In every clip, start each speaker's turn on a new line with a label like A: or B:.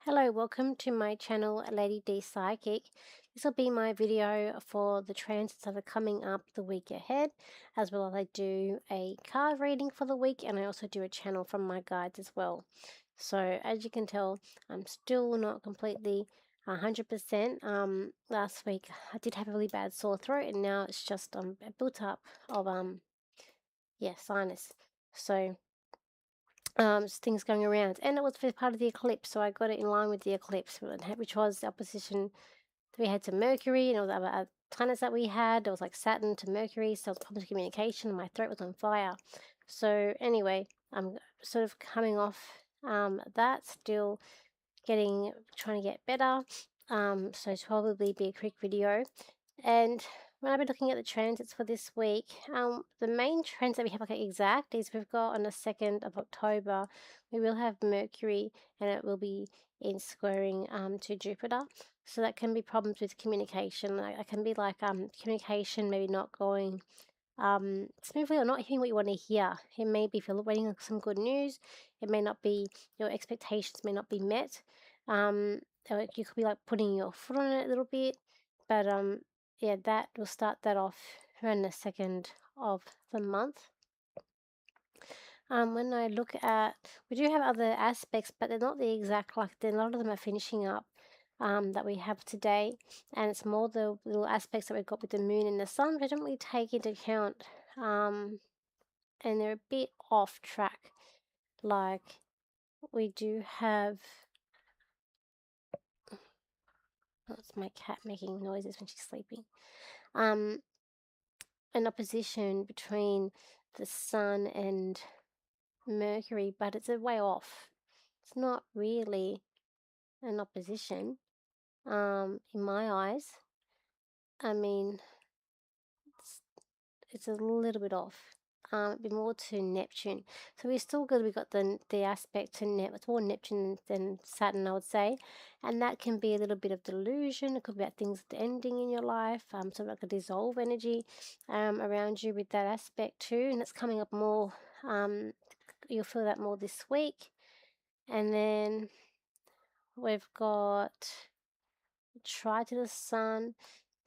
A: Hello, welcome to my channel, Lady D Psychic. This will be my video for the transits that are coming up the week ahead, as well as I do a card reading for the week, and I also do a channel from my guides as well. So, as you can tell, I'm still not completely 100%. Last week I did have a really bad sore throat, and now it's just a built up of sinus. So things going around, and it was for part of the eclipse, so I got it in line with the eclipse, which was the opposition that we had to Mercury, and all the other planets that we had. It was like Saturn to Mercury, so it was public communication, and my throat was on fire. So anyway, I'm sort of coming off that, still trying to get better. So it's probably be a quick video. And when I've been looking at the transits for this week, the main trends that we have like exact is we've got on the 2nd of October, we will have Mercury, and it will be in squaring to Jupiter. So that can be problems with communication. Like, it can be like communication maybe not going smoothly, or not hearing what you want to hear. It may be if you're waiting on some good news, it may not be, your expectations may not be met. Or you could be like putting your foot on it a little bit, but yeah, that will start that off around the 2nd of the month. When I look at, we do have other aspects, but they're not the exact, like a lot of them are finishing up that we have today, and it's more the little aspects that we've got with the moon and the sun, which I don't really take into account, and they're a bit off track. Like, we do have, that's my cat making noises when she's sleeping, an opposition between the sun and Mercury, but it's a way off. It's not really an opposition, in my eyes. I mean, it's a little bit off. It'd be more to Neptune. So we're still good. We've got the aspect to it's more Neptune than Saturn, I would say. And that can be a little bit of delusion. It could be about things ending in your life, sort of like a dissolve energy around you with that aspect too. And it's coming up more. You'll feel that more this week. And then we've got try to the sun,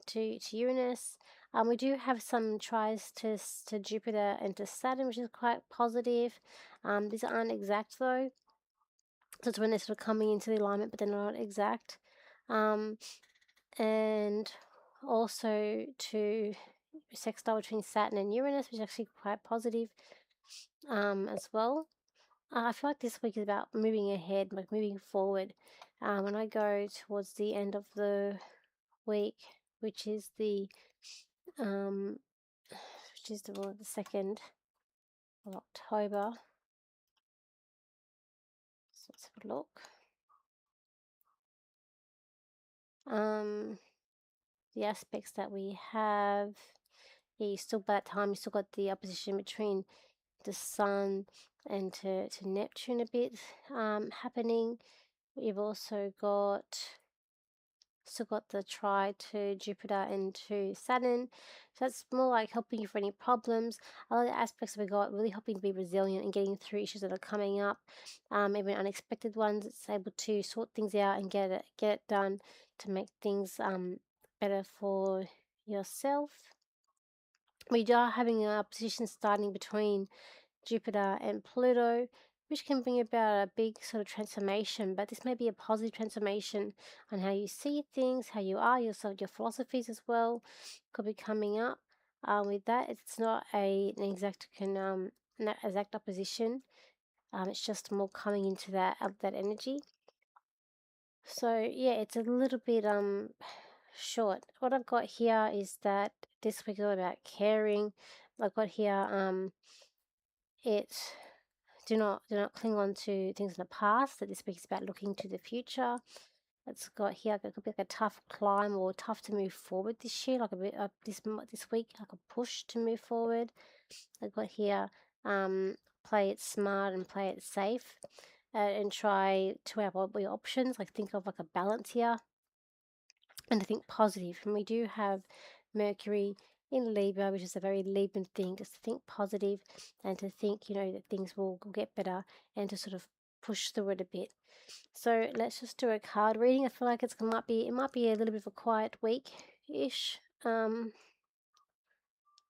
A: to Uranus. We do have some tries to Jupiter and to Saturn, which is quite positive. These aren't exact though. So it's when they're sort of coming into the alignment, but they're not exact. And also to sextile between Saturn and Uranus, which is actually quite positive as well. I feel like this week is about moving ahead, like moving forward. When I go towards the end of the week, which is the 2nd of October. So let's have a look. The aspects that we have, yeah, you still, by that time, you still got the opposition between the sun and to Neptune a bit happening. You've also got the try to Jupiter and to Saturn. So that's more like helping you for any problems. Other aspects we got really helping to be resilient and getting through issues that are coming up, even unexpected ones. It's able to sort things out and get it done to make things better for yourself. We are having a position starting between Jupiter and Pluto, which can bring about a big sort of transformation, but this may be a positive transformation on how you see things, how you are yourself, your philosophies as well could be coming up. With that, it's not an exact opposition. It's just more coming into that energy. So yeah, it's a little bit short. What I've got here is that this week is all about caring. I've got here it's do not cling on to things in the past. That this week is about looking to the future. It's got here, it could be like a tough climb or tough to move forward this year, like a bit this week, like a push to move forward. I've got here, play it smart and play it safe, and try to have all your options. Like, think of like a balance here, and to think positive. And we do have Mercury in Libra, which is a very Libran thing, just to think positive and to think, that things will get better, and to sort of push through it a bit. So let's just do a card reading. I feel like it might be a little bit of a quiet week-ish.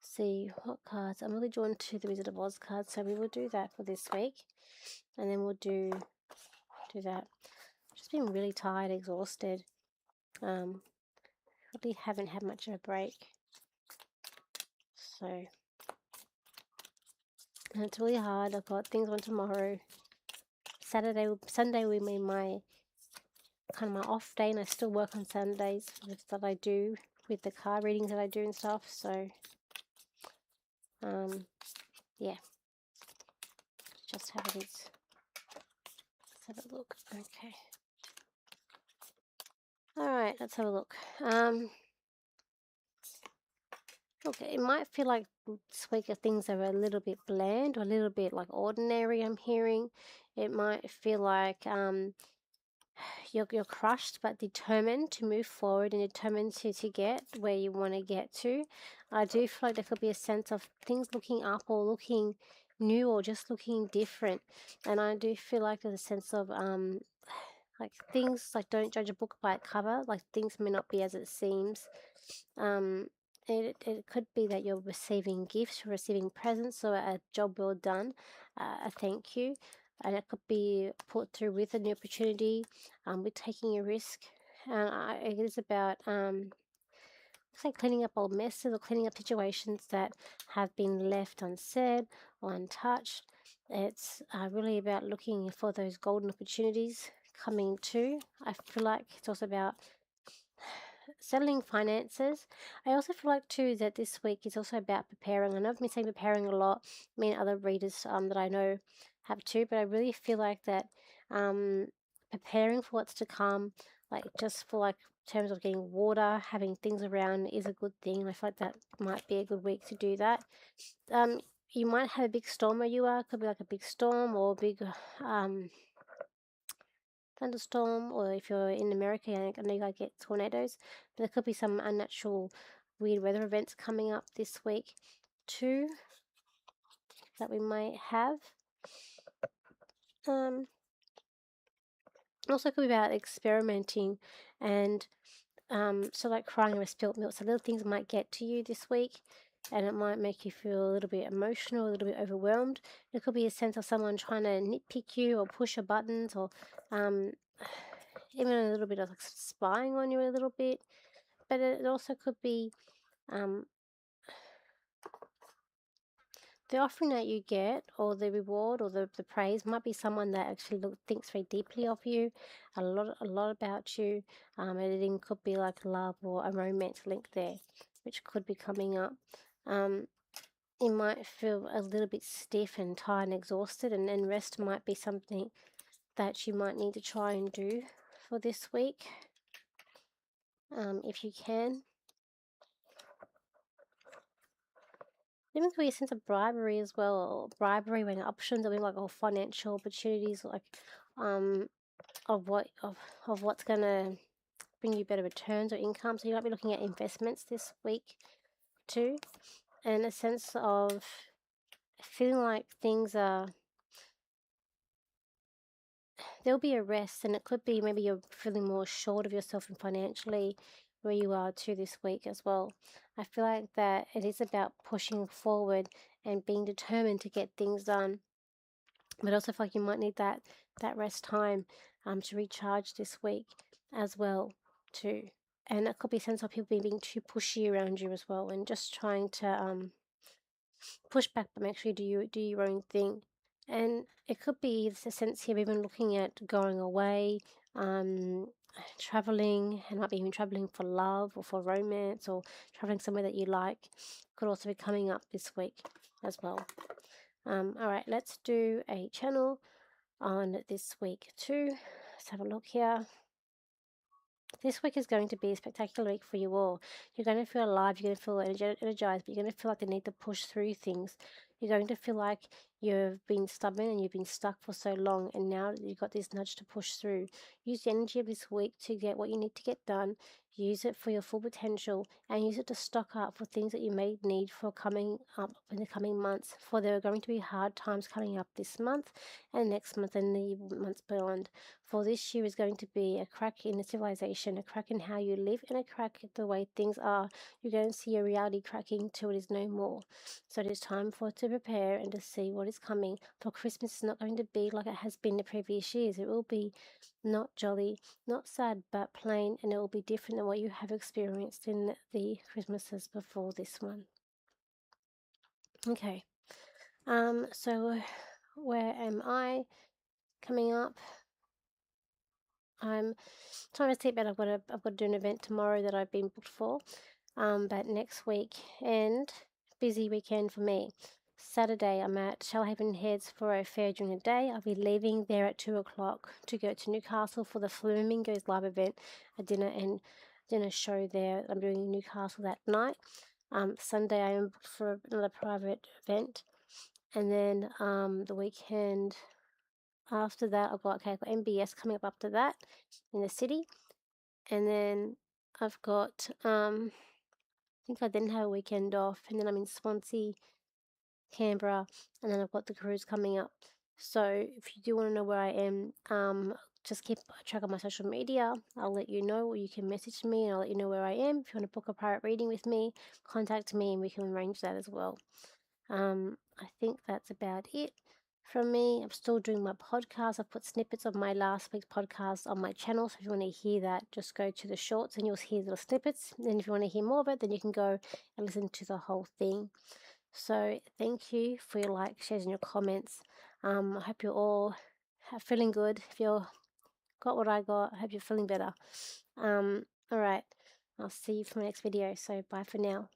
A: See what cards. I'm really drawn to the Wizard of Oz card, so we will do that for this week, and then we'll do that. Just been really tired, exhausted. Probably haven't had much of a break, so and it's really hard. I've got things on tomorrow. Sunday will be my kind of my off day, and I still work on Sundays that I do with the card readings that I do and stuff. So, yeah, just how it is. Let's have a look. Okay. All right, let's have a look. Okay, it might feel like this week things are a little bit bland or a little bit like ordinary. I'm hearing it might feel like you're crushed but determined to move forward and determined to get where you want to get to. I do feel like there could be a sense of things looking up or looking new or just looking different, and I do feel like there's a sense of like things like don't judge a book by its cover. Like things may not be as it seems. It could be that you're receiving gifts, receiving presents, or a job well done, a thank you, and it could be put through with a new opportunity, with taking a risk. It is about looks like cleaning up old messes or cleaning up situations that have been left unsaid or untouched. It's really about looking for those golden opportunities coming to. I feel like it's also about settling finances. I also feel like too that this week is also about preparing. I know I've been saying preparing a lot. Me and other readers that I know have too, but I really feel like that preparing for what's to come, like just for like terms of getting water, having things around is a good thing. I feel like that might be a good week to do that. You might have a big storm where you are. Could be like a big storm or a big thunderstorm, or if you're in America, I know you guys get tornadoes, but there could be some unnatural weird weather events coming up this week too that we might have. Also could be about experimenting and so like crying over spilt milk. So little things might get to you this week, and it might make you feel a little bit emotional, a little bit overwhelmed. It could be a sense of someone trying to nitpick you or push your buttons, or even a little bit of like spying on you a little bit. But it also could be the offering that you get, or the reward, or the praise might be someone that actually thinks very deeply of you, a lot about you. And it could be like love or a romance link there, which could be coming up. You might feel a little bit stiff and tired and exhausted, and rest might be something that you might need to try and do for this week, if you can. Even could be a sense of bribery as well, or bribery when options, I mean like, or financial opportunities, like of what's gonna bring you better returns or income. So you might be looking at investments this week too, and a sense of feeling like things are, there'll be a rest, and it could be maybe you're feeling more assured of yourself and financially where you are too this week as well. I feel like that it is about pushing forward and being determined to get things done, but also feel like you might need that rest time to recharge this week as well too. And it could be a sense of people being too pushy around you as well, and just trying to push back, but make sure you do your own thing. And it could be the sense here of even looking at going away, traveling, and might be even traveling for love or for romance, or traveling somewhere that you like. Could also be coming up this week as well. All right, let's do a channel on this week too. Let's have a look here. This week is going to be a spectacular week for you all. You're going to feel alive, you're going to feel energized, but you're going to feel like the need to push through things. You're going to feel like you've been stubborn and you've been stuck for so long, and now you've got this nudge to push through. Use the energy of this week to get what you need to get done. use it for your full potential, and use it to stock up for things that you may need for coming up in the coming months. For there are going to be hard times coming up this month and next month and the months beyond. For this year is going to be a crack in the civilization, a crack in how you live, and a crack in the way things are. You're going to see a reality cracking till it is no more. So it is time for to prepare and to see what is coming. For Christmas is not going to be like it has been the previous years. It will be not jolly, not sad, but plain, and it will be different than what you have experienced in the Christmases before this one. Okay. So where am I coming up? I'm trying to think about I've got to do an event tomorrow that I've been booked for. But next week and busy weekend for me. Saturday, I'm at Shellhaven Heads for a fair during the day. I'll be leaving there at 2 o'clock to go to Newcastle for the Flamingos live event, a dinner show there. I'm doing in Newcastle that night. Sunday, I am booked for another private event, and then the weekend after that, I've got MBS coming up after that in the city, and then I've got I think I then have a weekend off, and then I'm in Swansea, Canberra, and then I've got the cruise coming up. So if you do want to know where I am, just keep track of my social media. I'll let you know, or you can message me and I'll let you know where I am. If you want to book a private reading with me, contact me and we can arrange that as well. I think that's about it from me. I'm still doing my podcast. I've put snippets of my last week's podcast on my channel, so if you want to hear that, just go to the shorts and you'll hear little snippets. And if you want to hear more of it, then you can go and listen to the whole thing. So thank you for your likes, shares, and your comments. I hope you're all feeling good. If you've got what I got, I hope you're feeling better. All right. I'll see you for my next video. So bye for now.